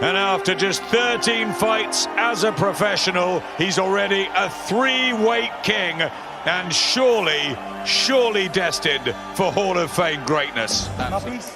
And after just 13 fights as a professional, he's already a 3-weight king and surely destined for Hall of Fame greatness. Puppies,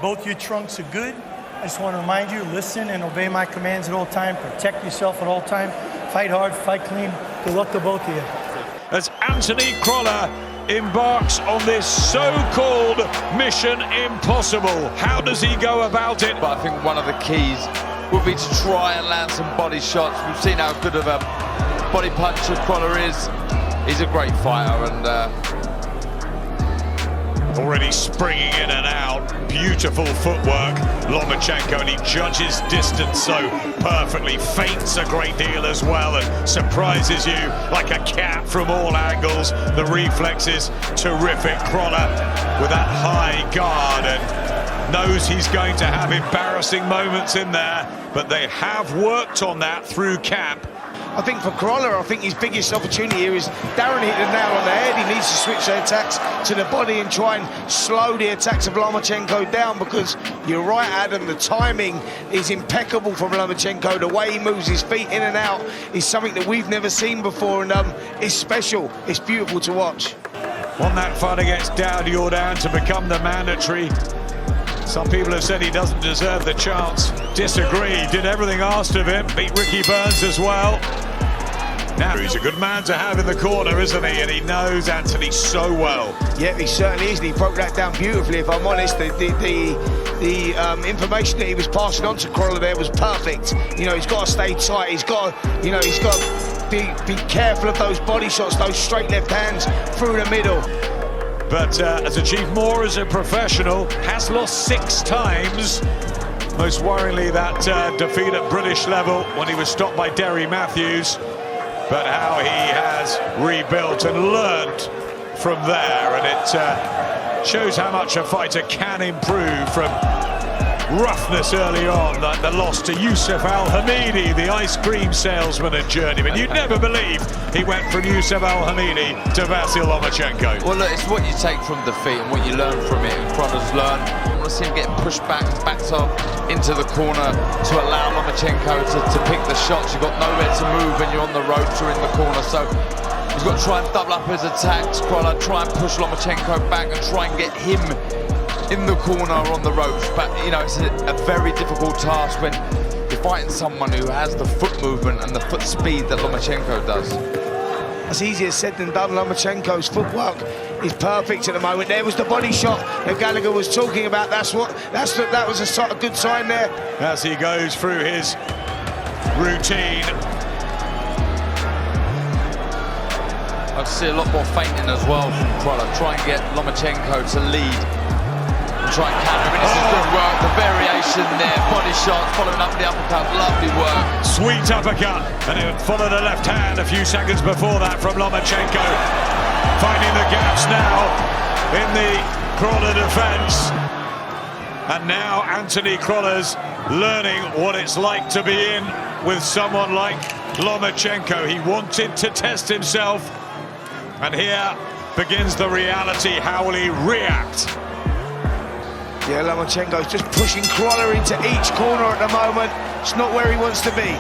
both your trunks are good. I just want to remind you, listen and obey my commands at all time. Protect yourself at all time. Fight hard, fight clean. Good luck to both of you. As Anthony Crolla embarks on this so-called Mission Impossible, how does he go about it? But I think one of the keys would be to try and land some body shots. We've seen how good of a body puncher Crolla is. He's a great fighter and already springing in and out. Beautiful footwork, Lomachenko, and he judges distance so perfectly, feints a great deal as well, and surprises you like a cat from all angles. The reflexes, terrific. Crolla with that high guard and knows he's going to have embarrassing moments in there, but they have worked on that through camp. I think for Crolla, I think his biggest opportunity here is Darren hit the nail on the head. He needs to switch the attacks to the body and try and slow the attacks of Lomachenko down, because you're right, Adam, the timing is impeccable from Lomachenko. The way he moves his feet in and out is something that we've never seen before, and it's special. It's beautiful to watch. Won that fight against Daud Yordan to become the mandatory. Some people have said he doesn't deserve the chance. Disagree, did everything asked of him, beat Ricky Burns as well. Now he's a good man to have in the corner, isn't he? And he knows Anthony so well. Yeah, he certainly is. And he broke that down beautifully, if I'm honest. The information that he was passing on to Crolla there was perfect. You know, he's got to stay tight. He's got to be careful of those body shots, those straight left hands through the middle. But has achieved more as a professional, has lost 6 times. Most worryingly, that defeat at British level when he was stopped by Derry Matthews. But how he has rebuilt and learned from there. And it shows how much a fighter can improve from roughness early on, like the loss to Yusuf Al-Hamidi, the ice cream salesman and journeyman. You'd never believe he went from Yusuf Al-Hamidi to Vasyl Lomachenko. Well, look, it's what you take from defeat and what you learn from it. And Crolla's learned. I want to see him getting pushed back and backed up into the corner to allow Lomachenko to pick the shots. You've got nowhere to move and you're on the ropes or in the corner. So he's got to try and double up his attacks. Crolla try and push Lomachenko back and try and get him in the corner on the ropes. But you know, it's a very difficult task when you're fighting someone who has the foot movement and the foot speed that Lomachenko does. That's easier said than done. Lomachenko's footwork is perfect at the moment. There was the body shot that Gallagher was talking about. That was a good sign there. As he goes through his routine. I'd see a lot more feinting as well from Crolla. Try and get Lomachenko to lead. Try and counter him. This is good work. The variation there, body shots, following up the uppercut. Lovely work. Sweet uppercut, and it followed a left hand a few seconds before that from Lomachenko. Finding the gaps now in the Crolla defense. And now Anthony Crolla's learning what it's like to be in with someone like Lomachenko. He wanted to test himself, and here begins the reality. How will he react? Yeah, Lomachenko's just pushing Crolla into each corner at the moment. It's not where he wants to be.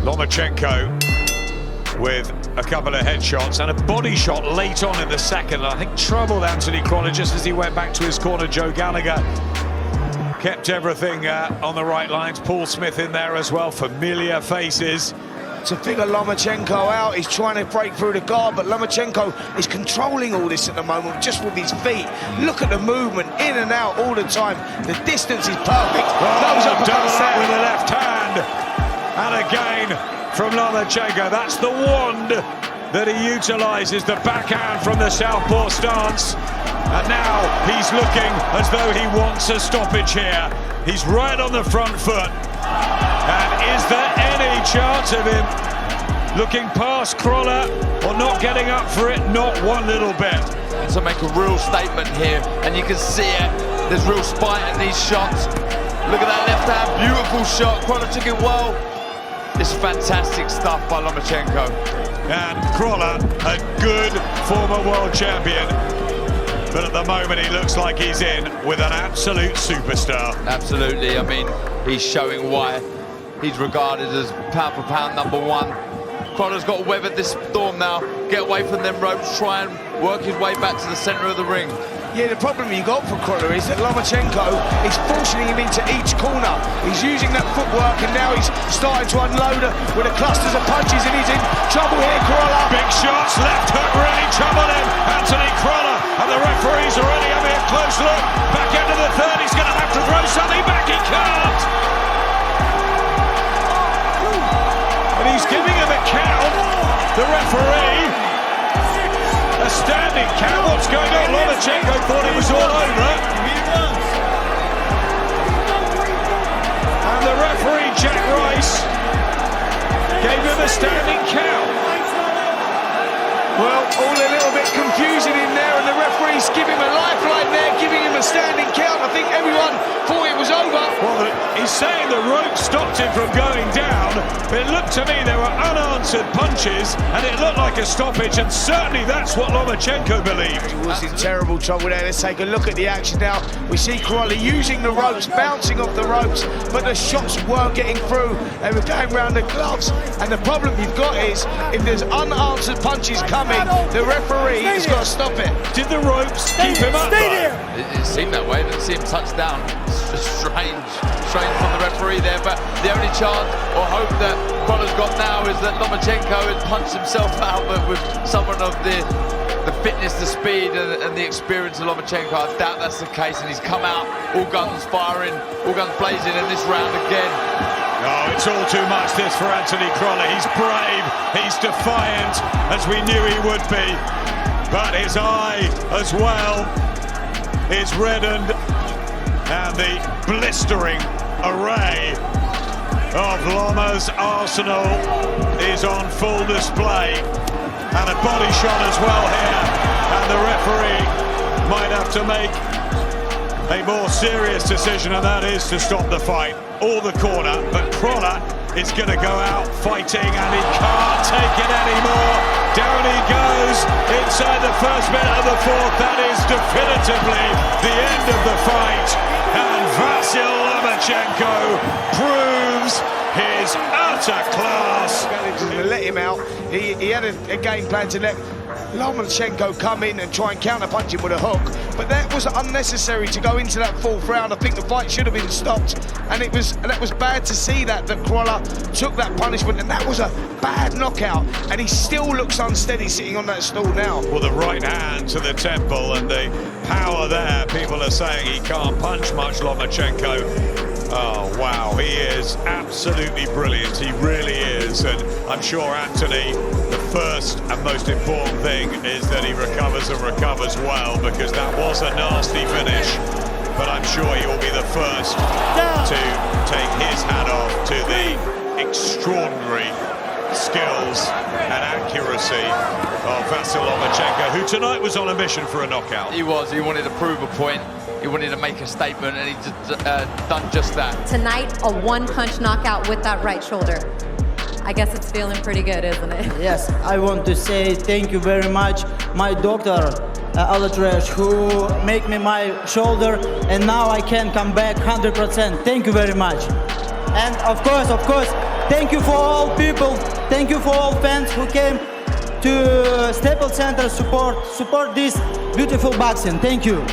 Lomachenko with a couple of headshots and a body shot late on in the second. I think troubled Anthony Crolla just as he went back to his corner. Joe Gallagher kept everything on the right lines. Paul Smith in there as well. Familiar faces. To figure Lomachenko out, he's trying to break through the guard, but Lomachenko is controlling all this at the moment just with his feet. Look at the movement, in and out all the time. The distance is perfect. Done that with the left hand. And again from Lomachenko. That's the wand that he utilises, the backhand from the southpaw stance. And now he's looking as though he wants a stoppage here. He's right on the front foot. And is there any chance of him looking past Crolla or not getting up for it? Not one little bit. To make a real statement here, and you can see it. There's real spite in these shots. Look at that left hand, beautiful shot. Crolla took it well. It's fantastic stuff by Lomachenko. And Crolla, a good former world champion. But at the moment, he looks like he's in with an absolute superstar. Absolutely. I mean, he's showing why he's regarded as pound for pound #1. Crolla's got to weather this storm now, get away from them ropes, try and work his way back to the center of the ring. Yeah, the problem you got for Crolla is that Lomachenko is forcing him into each corner. He's using that footwork, and now he's starting to unload with the clusters of punches, and he's in trouble here, Crolla. Big shots, left hook really troubled him. Anthony Crolla, and the referee's already having a close look. Back into the third, he's going to have to throw something back, he can't. And he's giving him a count, the referee. A standing count, what's going on? Lomachenko thought it was all over. And the referee, Jack Rice, gave him a standing count. Well, all a little bit confusing in there, and the referee's giving him a lifeline there, giving him a standing count. I think everyone thought it was over. Well, he's saying the rope stopped him from going down, but it looked to me there were unanswered punches, and it looked like a stoppage, and certainly that's what Lomachenko believed. He was in terrible trouble there. Let's take a look at the action now. We see Crolla using the ropes, bouncing off the ropes, but the shots were getting through. They were going around the gloves, and the problem you've got is if there's unanswered punches coming, the referee has got to stop it. Did the ropes keep him up? It seemed that way. Didn't see him touch down. It's strange from the referee there. But the only chance or hope that Crolla's got now is that Lomachenko has punched himself out, but with someone of the fitness, the speed, and the experience of Lomachenko, I doubt that's the case. And he's come out all guns firing, all guns blazing in this round again. Oh, it's all too much this for Anthony Crolla. He's brave, he's defiant, as we knew he would be. But his eye as well is reddened, and the blistering array of Loma's arsenal is on full display. And a body shot as well here, and the referee might have to make a more serious decision, and that is to stop the fight. All the corner, but Crolla is going to go out fighting, and he can't take it anymore. Down he goes inside the first minute of the fourth. That is definitively the end of the fight, and Vasyl Lomachenko proves his utter class. Let him out. He had a game plan to let Lomachenko come in and try and counter-punch him with a hook, but that was unnecessary to go into that fourth round. I think the fight should have been stopped, and that was bad to see that Crolla took that punishment, and that was a bad knockout, and he still looks unsteady sitting on that stool now. Well, the right hand to the temple and the power there. People are saying he can't punch much, Lomachenko. Oh, wow, he is absolutely brilliant. He really is. And I'm sure Anthony, the first and most important thing is that he recovers and recovers well, because that was a nasty finish. But I'm sure he will be the first to take his hat off to the extraordinary skills and accuracy of Vasyl Lomachenko, who tonight was on a mission for a knockout. He was. He wanted to prove a point. He wanted to make a statement, and he's done just that. Tonight, a one-punch knockout with that right shoulder. I guess it's feeling pretty good, isn't it? Yes, I want to say thank you very much, my doctor, Alatresh, who made me my shoulder, and now I can come back 100%. Thank you very much. And of course, thank you for all people, thank you for all fans who came to Staples Center support this beautiful boxing. Thank you.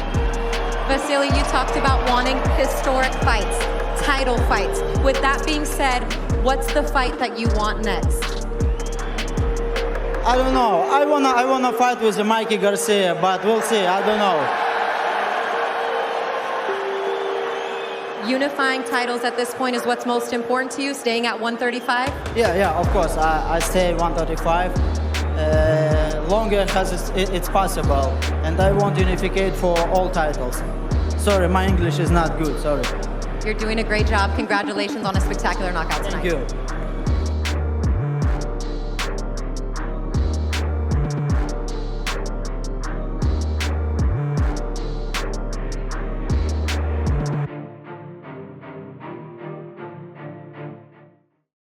Vasyl, you talked about wanting historic fights, title fights. With that being said, what's the fight that you want next? I don't know. I wanna fight with Mikey Garcia, but we'll see. I don't know. Unifying titles at this point is what's most important to you, staying at 135? Yeah, of course. I stay 135. Longer as it's possible, and I want unificate for all titles. Sorry, my English is not good, sorry. You're doing a great job. Congratulations on a spectacular knockout tonight. Thank you.